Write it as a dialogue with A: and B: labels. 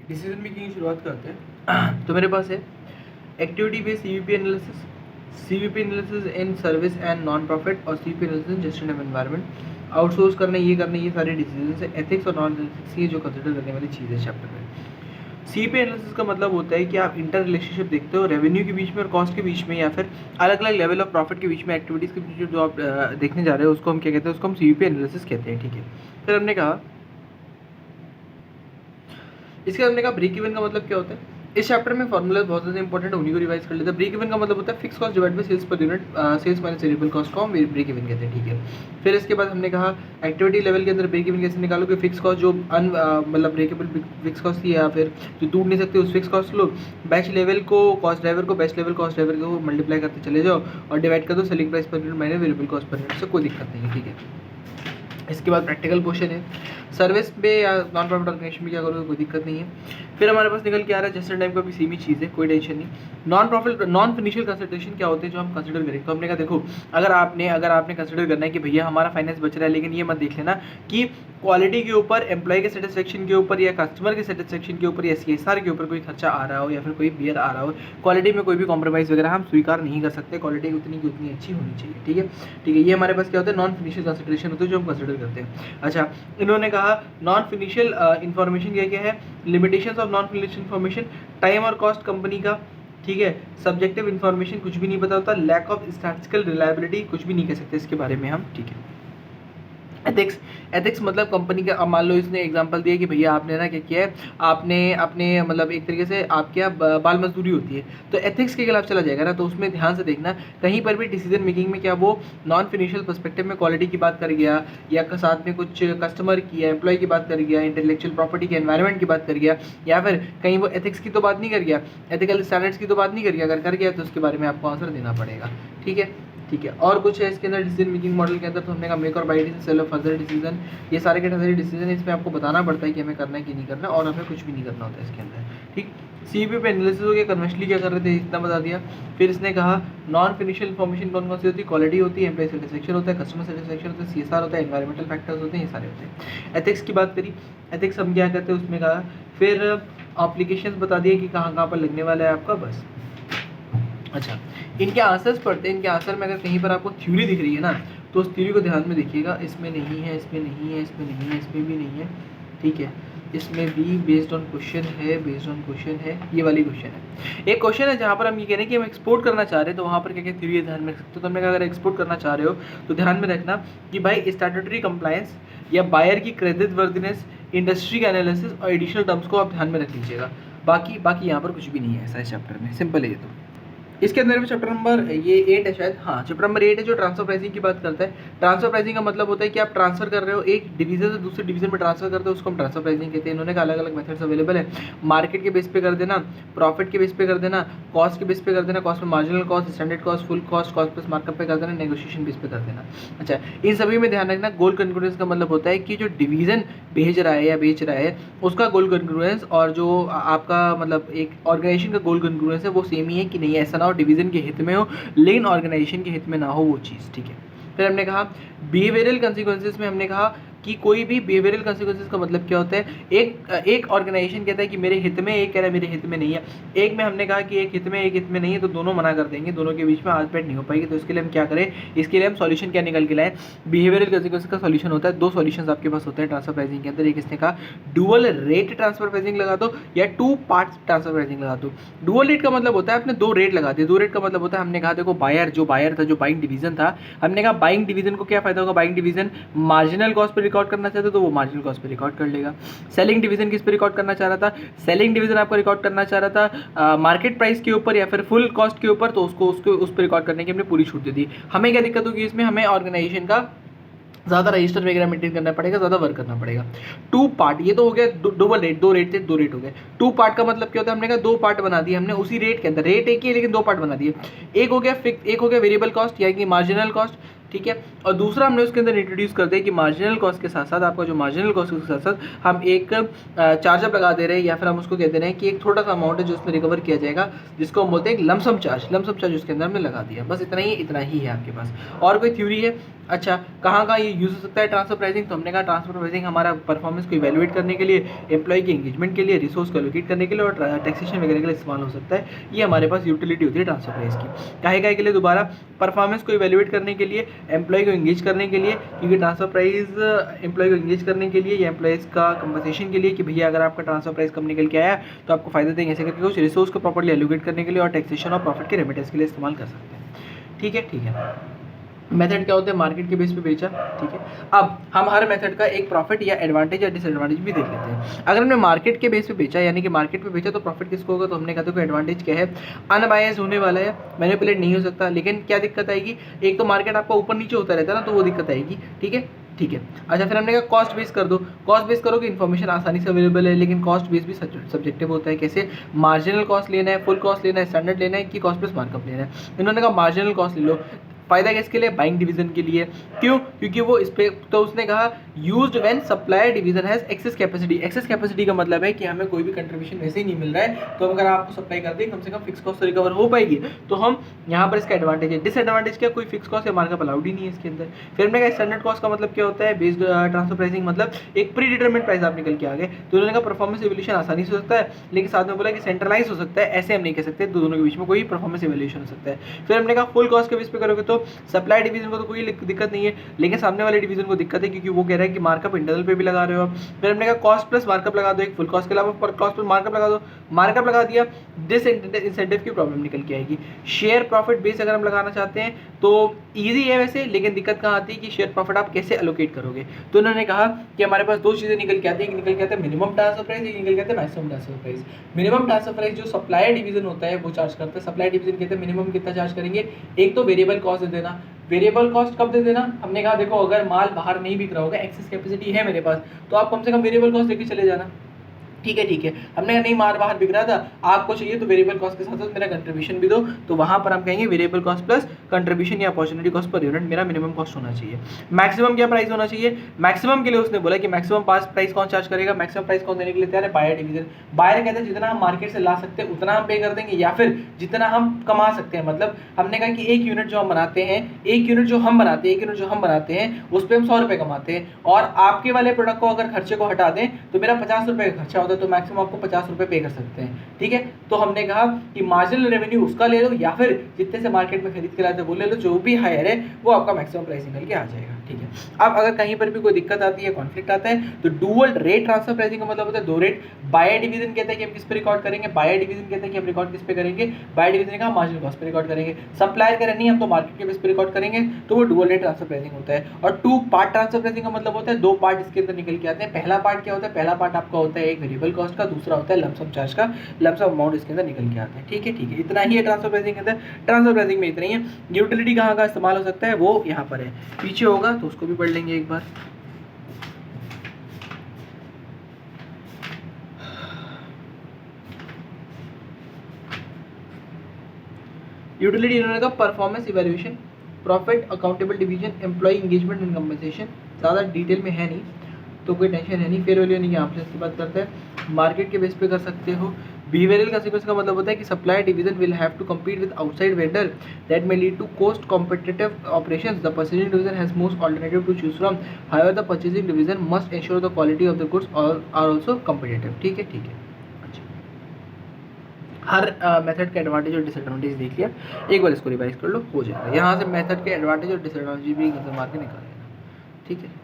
A: Decision making की शुरुआत करते हैं। तो मेरे पास है activity based CVP analysis in service and non profit, और सीवीपी एनालिसिस इन जेस्शन ऑफ एनवायरनमेंट। आउटसोर्स करना, ये सारे डिसीजन है। एथिक्स और नॉन एथिक्स, ये जो कंसिडर करने वाली चीज़ है चैप्टर में। सीपी एनालिसिस का मतलब होता है कि आप इंटर रिलेशनशिप देखते हो रेवेन्यू के बीच में और कॉस्ट के बीच में, या फिर अलग अलग लेवल ऑफ प्रॉफिट के बीच में, एक्टिविटीज़ के बीच में जो आप देखने जा रहे हो उसको हम क्या कहते हैं, उसको हम सीपी एनालिसिस कहते हैं। ठीक है, फिर हमने कहा इसके हमने कहा ब्रेक इवन का मतलब क्या होता है। इस चैप्टर में फॉर्मूला बहुत ज़्यादा इंपॉर्टेंट है, उन्हीं को रिवाइज कर लेते हैं। ब्रेक इवन का मतलब होता है fix cost divide by sales per unit, sales minus variable cost को हम ब्रेक इवन कहते हैं। ठीक है, फिर इसके बाद हमने कहा एक्टिविटी लेवल के अंदर ब्रेक इवन कैसे निकालो, कि फिक्स कॉस्ट जो मतलब ब्रेकेबल फिक्स कॉस्ट थी या फिर जो टूट नहीं सकते उस fix cost low, batch level को कॉस्ट ड्राइवर को बैच लेवल कॉस्ट ड्राइवर को मल्टीप्लाई करते चले जाओ और डिवाइड कर दो selling price per unit minus variable cost per unit से, कोई दिक्कत नहीं है। ठीक है, इसके बाद प्रैक्टिकल क्वेश्चन है सर्विस पे या नॉन प्रॉफिट ऑर्गेनाइजेशन में क्या करोगे, कोई दिक्कत नहीं है। फिर हमारे पास निकल के आ रहा है जस्ट टाइम का भी सेम ही चीज़ है, कोई टेंशन नहीं। नॉन फिनिशियल कंसिडरेशन क्या होते हैं जो हम कंसिडर करें, तो हमने कहा देखो अगर आपने कंसिडर करना है कि भैया हमारा फाइनेंस बच रहा है, लेकिन ये मत देख लेना कि क्वालिटी के ऊपर, एम्प्लॉय के सेटिस्फेक्शन के ऊपर या कस्टमर के सेटिस्फेक्शन के ऊपर या CSR के ऊपर कोई खर्चा आ रहा हो या फिर कोई बियर आ रहा हो, क्वालिटी में कोई भी कॉम्प्रोमाइज़ वगैरह हम स्वीकार नहीं कर सकते। क्वालिटी उतनी की उतनी अच्छी होनी चाहिए। ठीक है, ठीक है, ये हमारे पास क्या होता है, नॉन फिनिशियल कंसिडरेशन होते हैं जो हम कंसिडर करते हैं। अच्छा, इन्होंने कहा नॉन फिनिशियल इन्फॉर्मेशन क्या क्या है, limitations of non financial information, time और कॉस्ट कंपनी का। ठीक है, सब्जेक्टिव इन्फॉर्मेशन कुछ भी नहीं पता होता, लैक ऑफ स्टैटिस्टिकल रिलायबिलिटी कुछ भी नहीं कह सकते इसके बारे में हम। ठीक है, एथिक्स मतलब कंपनी का, अब मान लो इसने एग्जांपल दिया कि भैया आपने ना क्या किया है, आपने अपने मतलब एक तरीके से आपके यहाँ बाल मजदूरी होती है, तो एथिक्स के खिलाफ चला जाएगा ना, तो उसमें ध्यान से देखना कहीं पर भी डिसीजन मेकिंग में क्या वो नॉन फिनिशियल पर्सपेक्टिव में क्वालिटी की बात कर गया या साथ में कुछ कस्टमर की या एम्प्लॉय की बात कर गया, इंटेलेक्चुअल प्रॉपर्टी के एनवायरमेंट की बात कर गया, या फिर कहीं वो एथिक्स की तो बात नहीं कर गया, एथिकल स्टैंडर्ड्स की तो बात नहीं कर गया। अगर कर गया तो उसके बारे में आपको आंसर देना पड़ेगा। ठीक है, ठीक है, और कुछ है इसके अंदर डिसीजन मेकिंग मॉडल के अंदर, तो हमने कहा मेक और बाय डिसीजन, सेल और फर्दर डिसीजन, ये सारे के सारे डिसीजन है, इसमें आपको बताना पड़ता है कि हमें करना है कि नहीं करना, और हमें कुछ भी नहीं करना होता है इसके अंदर। ठीक, सीपी पे एनालिसिस हो गया, कन्वेंशनली क्या कर रहे थे इतना बता दिया। फिर इसने कहा नॉन फिनिशियल इन्फॉर्मेशन कौन कौन सी होती है, क्वालिटी होती है, एम्प्लॉय सेटिस्फेक्शन होता है, कस्टमर सेटिस्फेक्शन होता है, CSR होता है, एनवायरमेंटल फैक्टर्स होते हैं, ये सारे होते हैं। एथिक्स की बात करी, एथिक्स हम क्या कहते हैं उसमें कहा, फिर एप्लीकेशन बता दिए कि कहाँ कहाँ पर लगने वाला है आपका, बस। अच्छा, इनके आंसर्स पढ़ते हैं। इनके आंसर में अगर कहीं पर आपको थ्योरी दिख रही है ना, तो उस थ्योरी को ध्यान में देखिएगा, इसमें नहीं है, इसमें नहीं है, इसमें नहीं है, इसमें भी नहीं है। ठीक है, इसमें भी बेस्ड ऑन क्वेश्चन है, बेस्ड ऑन क्वेश्चन है, ये वाली क्वेश्चन है। एक क्वेश्चन है जहाँ पर हम ये कह रहे हैं कि हम एक्सपोर्ट करना चाह रहे हैं, तो वहाँ पर क्या क्या थ्योरी है ध्यान में रख सकते हो। तो हमने कहा अगर एक्सपोर्ट करना चाह रहे हो तो ध्यान में रखना कि भाई स्टैट्यूटरी कंप्लायंस या बायर की क्रेडिट वर्दिनेस, इंडस्ट्री का एनालिसिस और एडिशनल टर्म्स को आप ध्यान में रख लीजिएगा। बाकी यहाँ पर कुछ भी नहीं है ऐसा इस चैप्टर में, सिंपल है ये। तो इसके अंदर भी चैप्टर नंबर ये 8 है शायद, हाँ चैप्टर नंबर 8 है जो ट्रांसफर प्राइसिंग की बात करता है। ट्रांसफर प्राइसिंग का मतलब होता है कि आप ट्रांसफर कर रहे हो, एक डिवीजन से दूसरे डिवीजन में ट्रांसफर करते हो, उसको हम ट्रांसफर प्राइसिंग कहते हैं। इन्होंने कहा अलग अलग मेथड्स अवेलेबल है, मार्केट के बेस पे कर देना, प्रॉफिट के बेस पे कर देना, कॉस्ट के बेस पे कर देना, कॉस्ट में marginal cost, standard cost, full cost, cost plus markup पे कर देना, नेगोशिएशन बेस पे कर देना। अच्छा, इन सभी में ध्यान रखना गोल कंक्लूडेंस का मतलब होता है कि जो डिवीजन भेज रहा है या बेच रहा है उसका गोल कंक्लूडेंस और जो आपका मतलब एक ऑर्गेनाइजेशन का गोल कंक्लूडेंस है वो सेम ही है कि नहीं, ऐसा ना हो डिवीजन के हित में हो लेकिन ऑर्गेनाइजेशन के हित में ना हो वो चीज़। ठीक है, फिर हमने कहा बिहेवियरल कंसिक्वेंसेस में हमने कहा कि कोई भी बिहेवियरल कंसिक्वेंसेस का मतलब क्या होता है, एक ऑर्गेनाइजेशन कहता है कि मेरे हित में, एक कह रहा है मेरे हित में नहीं है। एक में हमने कहा कि एक हित में एक हित में नहीं है, तो दोनों मना कर देंगे, दोनों के बीच में आज बैठ नहीं हो पाएगी। तो इसके लिए हम क्या करें, इसके लिए हम सॉल्यूशन क्या निकल के लाएं, बिहेवियरल कंसिक्वेंसेस का सॉल्यूशन होता है, दो सॉल्यूशंस आपके पास होते हैं ट्रांसफर प्राइसिंग के अंदर। एक इसने कहा डुअल रेट ट्रांसफर प्राइसिंग लगा दो या 2 पार्ट ट्रांसफर प्राइसिंग लगा दो। डुअल रेट का मतलब होता है आपने 2 रेट लगा दिए। 2 रेट का मतलब होता है हमने कहा देखो बायर था, जो बाइंग डिवीजन था, हमने कहा बाइंग डिवीजन को क्या फायदा होगा, buying division marginal cost per record करना चाहते तो वो मार्जिनल कॉस्ट पे रिकॉर्ड कर लेगा। सेलिंग डिवीजन किस पे रिकॉर्ड करना चाह रहा था, सेलिंग डिवीजन आपको रिकॉर्ड करना चाह रहा था मार्केट प्राइस के ऊपर या फिर फुल कॉस्ट के ऊपर, तो उसको उस पर रिकॉर्ड करने की हमने पूरी छूट दे दी। हमें क्या दिक्कत होगी इसमें, हमें ऑर्गेनाइजेशन का ज़्यादा रजिस्टर वगैरह मेंटेन करना पड़ेगा, ज़्यादा वर्क करना पड़ेगा। 2 पार्ट, ये तो हो गया डबल रेट, 2 रेट थे 2 रेट हो गए। 2 पार्ट का मतलब क्या होता है, हमने कहा 2 पार्ट बना दिए हमने उसी रेट के अंदर, रेट एक ही है लेकिन 2 पार्ट बना दिए। एक हो गया फिक्स, एक हो गया वेरिएबल कॉस्ट यानी कि मार्जिनल कॉस्ट। ठीक है। और दूसरा हमने उसके अंदर इंट्रोड्यूस कर दिया कि मार्जिनल कॉस्ट के साथ साथ आपका जो मार्जिनल कॉस्ट के साथ साथ हम एक चार्जअप लगा दे रहे हैं, या फिर हम उसको कहते हैं कि एक छोटा सा अमाउंट है जो उसमें रिकवर किया जाएगा, जिसको हम बोलते हैं एक लमसम चार्ज उसके अंदर हमने लगा दिया। बस इतना ही है आपके पास। और कोई थ्योरी है? अच्छा, कहाँ ये यूज़ हो सकता है ट्रांसफर प्राइसिंग? तो हमने कहा ट्रांसफर प्राइसिंग हमारा परफॉर्मेंस को इवैल्यूएट करने के लिए, एम्प्लॉय के एंगेजमेंट के लिए, रिसोर्स को एलोकेट करने के लिए और टैक्सेशन वगैरह के लिए इस्तेमाल हो सकता है। ये हमारे पास यूटिलिटी होती है ट्रांसफर प्राइस की। काहे के लिए? दोबारा परफॉर्मेंस को इवैल्यूएट करने के लिए, एम्प्लॉय को एंगेज करने के लिए, क्योंकि ट्रांसफर प्राइस एम्प्लॉय को एंगेज करने के लिए या एम्प्लॉयज़ का कंपनसेशन के लिए कि भैया अगर आपका ट्रांसफर प्राइस कम निकल के आया तो आपको फायदा देंगे, ऐसे करके कुछ रिसोर्स को प्रॉपर्ली एलोकेट करने के लिए और टैक्सेशन और प्रॉफिट के रेमिटेंस के लिए इस्तेमाल कर सकते हैं। ठीक है। मेथड क्या होता है? मार्केट के बेस पे बेचा। ठीक है। अब हम हर मेथड का एक प्रॉफिट या एडवांटेज या डिसएडवांटेज भी देख लेते हैं। अगर हमने मार्केट के बेस पे बेचा, यानी कि मार्केट पे बेचा, तो प्रॉफिट किसको होगा? तो हमने कहा था कि एडवांटेज क्या है? अनबायस्ड होने वाला है, मैनिपुलेट नहीं हो सकता। लेकिन क्या दिक्कत आएगी? एक तो मार्केट आपका ऊपर नीचे होता रहता है ना, तो वो दिक्कत आएगी। ठीक है। अच्छा, फिर हमने कहा कॉस्ट बेस कर दो। कॉस्ट बेस करोगे इन्फॉर्मेशन आसानी से अवेलेबल है, लेकिन कॉस्ट बेस भी सब्जेक्टिव होता है। कैसे? मार्जिनल कॉस्ट लेना है, फुल कॉस्ट लेना है, स्टैंडर्ड लेना है कि कॉस्ट प्लस मार्कअप लेना है। इन्होंने कहा मार्जिनल कॉस्ट ले लो। फायदा किसके लिए? बाइंग डिवीजन के लिए। क्यों? क्योंकि वो इस पे, तो उसने कहा used when supply division has access capacity. Access capacity का मतलब है कि हमें कोई भी कंट्रीब्यूशन वैसे ही नहीं मिल रहा है, तो अगर आपको सप्लाई कर दें कम से कम फिक्स कॉस्ट तो रिकवर हो पाएगी, तो हम यहाँ पर इसका एडवांटेज है। डिसएडवांटेज क्या? कोई फिक्स कॉस्ट या मार्कअप अलाउड ही नहीं है इसके अंदर। फिर हमने कहा स्टैंडर्ड कॉस्ट का मतलब क्या होता है? बेस्ड ट्रांसफर प्राइसिंग, मतलब एक प्री डिटरमिनेड प्राइस आप निकल के आ गए। तो उन्होंने कहा परफॉर्मेंस इवैल्यूएशन आसानी से हो सकता है, लेकिन साथ में बोला कि सेंट्रलाइज हो सकता है। ऐसे हम नहीं कह सकते, दोनों के बीच में कोई परफॉर्मेंस इवैल्यूएशन हो सकता है। फिर हमने कहा फुल कॉस्ट के बेस पे करोगे तो सप्लाई डिवीजन को तो कोई दिक्कत नहीं है, लेकिन सामने वाले डिवीजन को दिक्कत है, क्योंकि वो कह रहा है कि मार्कअप इंटरनल पे भी लगा रहे हो आप। फिर हमने कहा कॉस्ट प्लस मार्कअप लगा दो, एक फुल कॉस्ट के अलावा कॉस्ट प्लस मार्कअप लगा दो। मार्कअप लगा दिया, डिसइंसेंटिव की प्रॉब्लम निकल के आएगी। शेयर प्रॉफिट बेस अगर हम लगाना चाहते हैं तो ईजी है वैसे, लेकिन दिक्कत कहाँ आती है कि शेयर प्रॉफिट आप कैसे एलोकेट करोगे। तो उन्होंने कहा कि हमारे पास दो चीज़ें निकल के आती है, एक निकल के आता है मिनिमम ट्रांसफर प्राइस, एक निकल के आता है maximum transfer price. Minimum transfer price जो सप्लायर डिवीजन होता है वो चार्ज करता है। सप्लाई डिवीजन कहते हैं मिनिमम कितना चार्ज करेंगे? एक तो वेरिएबल कॉस्ट दे देना। वेरिएबल कॉस्ट कब दे देना? हमने कहा देखो अगर माल बाहर नहीं बिक रहा होगा, एक्सेस कैपेसिटी है मेरे पास, तो आप कम से कम वेरिएबल कॉस्ट लेके चले जाना। ठीक है। हमने कहा नहीं, माल बाहर बिक रहा था, आपको चाहिए तो वेरिएबल कॉस्ट के साथ साथ मेरा कंट्रीब्यूशन भी दो, तो वहां पर हम कहेंगे वेरिएबल कॉस्ट प्लस कंट्रीब्यूशन या अपॉर्चुनिटी कॉस्ट पर यूनिट मेरा मिनिमम कॉस्ट होना चाहिए। मैक्सिमम क्या प्राइस होना चाहिए? मैक्सिमम के लिए उसने बोला कि मैक्सिमम प्राइस कौन चार्ज करेगा? मैक्सिमम प्राइस कौन देने के लिए तैयार है? Buyer division. बायर कहते हैं जितना हम मार्केट से ला सकते हैं उतना हम पे कर देंगे, या फिर जितना हम कमा सकते हैं। मतलब हमने कहा कि एक यूनिट जो हम बनाते हैं, एक यूनिट जो हम बनाते हैं उस पर हम 100 रुपये कमाते हैं, और आपके वाले प्रोडक्ट को अगर खर्चे को हटा दें तो मेरा 50 रुपये का खर्चा होता है, तो मैक्सिमम आपको 50 रुपये पे कर सकते हैं। ठीक है। तो हमने कहा कि मार्जिनल रेवेन्यू उसका ले लो, या फिर जितने से मार्केट में खरीद के लाते वो ले लो, जो भी हायर है वो आपका मैक्सिमम प्राइस निकल के आ जाएगा। ठीक है। अब अगर कहीं पर भी कोई दिक्कत आती है, कॉन्फ्लिक्ट आता है, तो डुअल रेट ट्रांसफर प्राइसिंग का मतलब होता है दो रेट। बायर डिवीजन कहते हैं कि हम किस पे रिकॉर्ड करेंगे? बायर डिवीजन कहते हैं कि हम रिकॉर्ड किस पे करेंगे? बायर डिवीजन का मार्जिनल कॉस्ट पे रिकॉर्ड करेंगे। सप्लायर कह रहे नहीं, हम तो मार्केट के बेस पे रिकॉर्ड करेंगे, तो वो डुअल रेट ट्रांसफर प्राइसिंग होता है। और टू पार्ट ट्रांसफर प्राइसिंग का मतलब होता है दो पार्ट इसके अंदर निकल के आते हैं। पहला पार्ट क्या होता है? पहला पार्ट आपका होता है एक वेरिएबल कॉस्ट का, दूसरा होता है लमसम चार्ज का। लमसम अमाउंट इसके अंदर निकल के आता है। ठीक है। इतना ही है ट्रांसफर प्राइसिंग के अंदर। ट्रांसफर प्राइसिंग में इतना ही है। यूटिलिटी कहाँ का इस्तेमाल हो सकता है वो यहाँ पर है, पीछे होगा तो उसको भी पढ़ लेंगे एक बार। यूटिलिटी इन्होंने कहा performance evaluation, profit accountable division, employ engagement and compensation. ज़्यादा डिटेल में है नहीं तो कोई टेंशन है नहीं। फेयर वैल्यू नहीं, यहाँ पे इसकी बात करते हैं। मार्केट के बेस पे कर सकते हो। बिहेवियरल कंसीक्वेंस का मतलब होता है कि supply division will have to compete with outside vendor that may lead to cost competitive operations. The purchasing division has most alternative to choose from. However, the purchasing division must ensure the quality of the goods are also competitive. ठीक है। अच्छा, हर method के advantage और disadvantage देख लिया, एक बार इसको revise कर लो, हो जाएगा। यहाँ से मेथड के एडवांटेज और डिसएडवांटेज भी नजर मार के निकालेगा। ठीक है।